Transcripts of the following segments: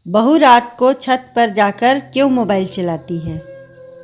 बहू रात को छत पर जाकर क्यों मोबाइल चलाती है?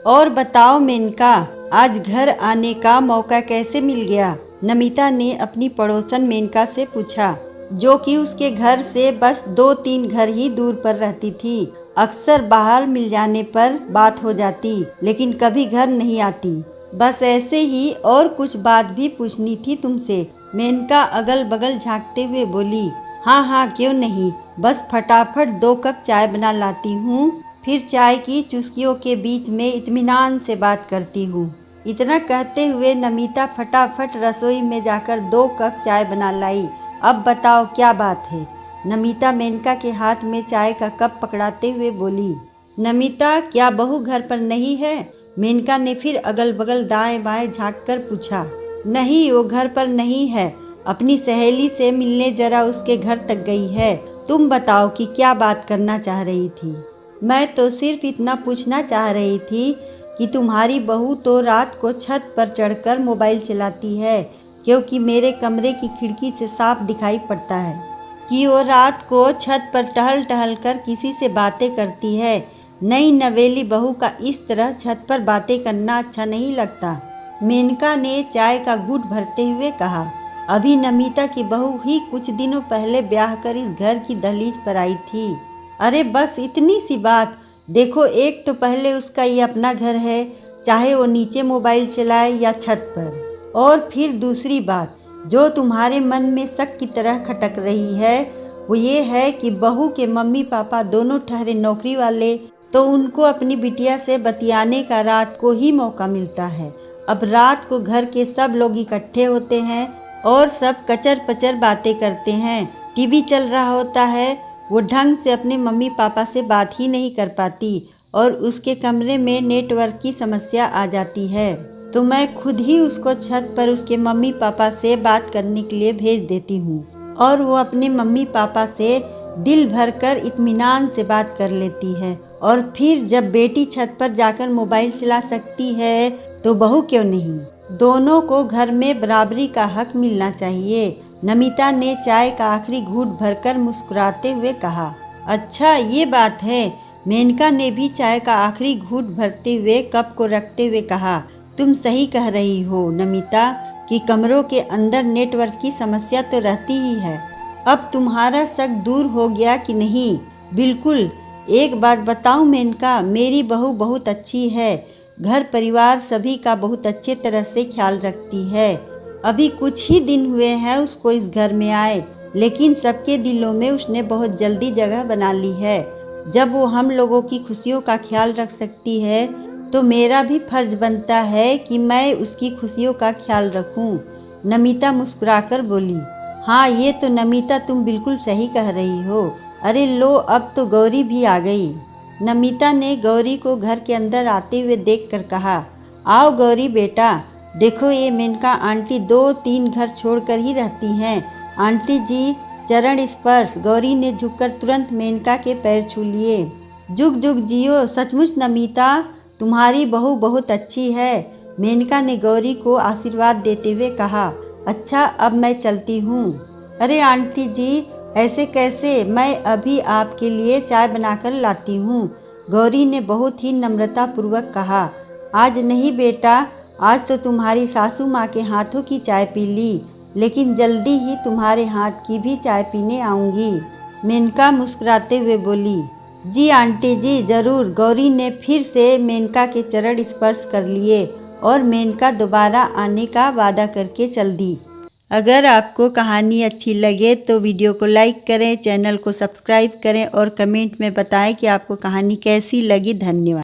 और बताओ मेनका, आज घर आने का मौका कैसे मिल गया? नमिता ने अपनी पड़ोसन मेनका से पूछा, जो कि उसके घर से बस 2-3 घर ही दूर पर रहती थी। अक्सर बाहर मिल जाने पर बात हो जाती, लेकिन कभी घर नहीं आती। बस ऐसे ही, और कुछ बात भी पूछनी थी तुमसे। मेनका अगल बगल झांकते हुए बोली, हाँ हाँ क्यों नहीं, बस फटाफट 2 कप चाय बना लाती हूँ, फिर चाय की चुस्कियों के बीच में इत्मीनान से बात करती हूँ। इतना कहते हुए नमिता फटाफट रसोई में जाकर 2 कप चाय बना लाई। अब बताओ क्या बात है? नमिता मेनका के हाथ में चाय का कप पकड़ाते हुए बोली। नमिता, क्या बहू घर पर नहीं है? मेनका ने फिर अगल बगल दाएं बाएं झाँक कर पूछा। नहीं, वो घर पर नहीं है, अपनी सहेली से मिलने जरा उसके घर तक गई है। तुम बताओ कि क्या बात करना चाह रही थी? मैं तो सिर्फ इतना पूछना चाह रही थी कि तुम्हारी बहू तो रात को छत पर चढ़कर मोबाइल चलाती है, क्योंकि मेरे कमरे की खिड़की से साफ दिखाई पड़ता है कि वो रात को छत पर टहल टहल कर किसी से बातें करती है। नई नवेली बहू का इस तरह छत पर बातें करना अच्छा नहीं लगता। मेनका ने चाय का घूंट भरते हुए कहा। अभी नमिता की बहू ही कुछ दिनों पहले ब्याह कर इस घर की दहलीज पर आई थी। अरे बस इतनी सी बात। देखो, एक तो पहले उसका ये अपना घर है, चाहे वो नीचे मोबाइल चलाए या छत पर। और फिर दूसरी बात जो तुम्हारे मन में शक की तरह खटक रही है, वो ये है कि बहू के मम्मी पापा दोनों ठहरे नौकरी वाले, तो उनको अपनी बिटिया से बतियाने का रात को ही मौका मिलता है। अब रात को घर के सब लोग इकट्ठे होते हैं और सब कचर पचर बातें करते हैं। टीवी चल रहा होता है, वो ढंग से अपने मम्मी पापा से बात ही नहीं कर पाती और उसके कमरे में नेटवर्क की समस्या आ जाती है, तो मैं खुद ही उसको छत पर उसके मम्मी पापा से बात करने के लिए भेज देती हूँ और वो अपने मम्मी पापा से दिल भरकर इत्मीनान से बात कर लेती है। और फिर जब बेटी छत पर जाकर मोबाइल चला सकती है, तो बहू क्यों नहीं? दोनों को घर में बराबरी का हक मिलना चाहिए। नमिता ने चाय का आखिरी घूंट भरकर मुस्कुराते हुए कहा। अच्छा ये बात है। मेनका ने भी चाय का आखिरी घूंट भरते हुए कप को रखते हुए कहा। तुम सही कह रही हो नमिता कि कमरों के अंदर नेटवर्क की समस्या तो रहती ही है। अब तुम्हारा शक दूर हो गया कि नहीं? बिल्कुल। एक बात बताऊं मेनका, मेरी बहू बहुत अच्छी है, घर परिवार सभी का बहुत अच्छे तरह से ख्याल रखती है। अभी कुछ ही दिन हुए हैं उसको इस घर में आए, लेकिन सबके दिलों में उसने बहुत जल्दी जगह बना ली है। जब वो हम लोगों की खुशियों का ख्याल रख सकती है, तो मेरा भी फर्ज बनता है कि मैं उसकी खुशियों का ख्याल रखूं। नमिता मुस्कुराकर बोली। हाँ, ये तो नमिता तुम बिल्कुल सही कह रही हो। अरे लो, अब तो गौरी भी आ गई। नमिता ने गौरी को घर के अंदर आते हुए देखकर कहा। आओ गौरी बेटा, देखो ये मेनका आंटी 2-3 घर छोड़कर ही रहती हैं। आंटी जी, चरण स्पर्श। गौरी ने झुककर तुरंत मेनका के पैर छू लिए। जुग जुग जियो। सचमुच नमिता, तुम्हारी बहू बहुत अच्छी है। मेनका ने गौरी को आशीर्वाद देते हुए कहा। अच्छा, अब मैं चलती हूँ। अरे आंटी जी, ऐसे कैसे? मैं अभी आपके लिए चाय बनाकर लाती हूँ, गौरी ने बहुत ही नम्रता पूर्वक कहा। आज नहीं बेटा, आज तो तुम्हारी सासू माँ के हाथों की चाय पी ली, लेकिन जल्दी ही तुम्हारे हाथ की भी चाय पीने आऊँगी। मेनका मुस्कुराते हुए बोली। जी आंटी जी, ज़रूर। गौरी ने फिर से मेनका के चरण स्पर्श कर लिए और मेनका दोबारा आने का वादा करके चल दी। अगर आपको कहानी अच्छी लगे तो वीडियो को लाइक करें, चैनल को सब्सक्राइब करें और कमेंट में बताएं कि आपको कहानी कैसी लगी। धन्यवाद।